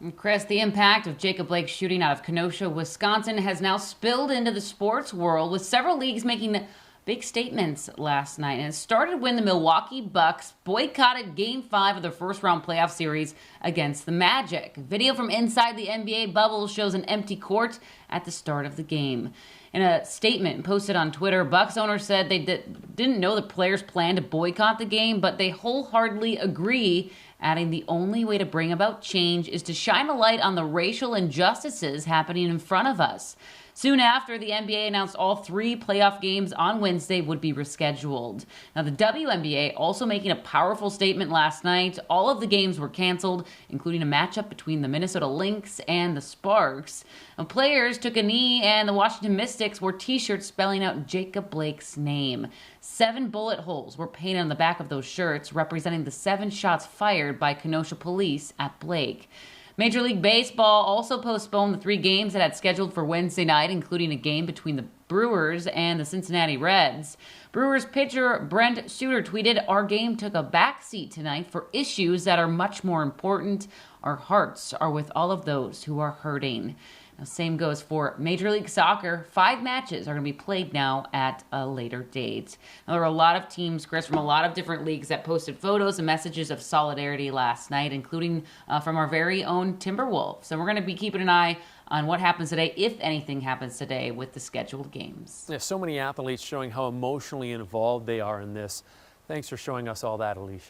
And Chris, the impact of Jacob Blake's shooting out of Kenosha, Wisconsin has now spilled into the sports world, with several leagues making big statements last night. And it started when the Milwaukee Bucks boycotted Game 5 of their first-round playoff series against the Magic. Video from inside the NBA bubble shows an empty court at the start of the game. In a statement posted on Twitter, Bucks owners said they didn't know the players planned to boycott the game, but they wholeheartedly agree, adding the only way to bring about change is to shine a light on the racial injustices happening in front of us. Soon after, the NBA announced all 3 playoff games on Wednesday would be rescheduled. Now, the WNBA also making a powerful statement last night. All of the games were canceled, including a matchup between the Minnesota Lynx and the Sparks. Now, players took a knee, and the Washington Mystics wore t-shirts spelling out Jacob Blake's name. 7 bullet holes were painted on the back of those shirts, representing the 7 shots fired by Kenosha police at Blake. Major League Baseball also postponed the 3 games it had scheduled for Wednesday night, including a game between the Brewers and the Cincinnati Reds. Brewers pitcher Brent Suter tweeted, "Our game took a backseat tonight for issues that are much more important. Our hearts are with all of those who are hurting." Now, same goes for Major League Soccer. 5 matches are going to be played now at a later date. Now, there were a lot of teams, Chris, from a lot of different leagues that posted photos and messages of solidarity last night, including from our very own Timberwolves. And we're going to be keeping an eye on what happens today, if anything happens today, with the scheduled games. Yeah, so many athletes showing how emotionally involved they are in this. Thanks for showing us all that, Alicia.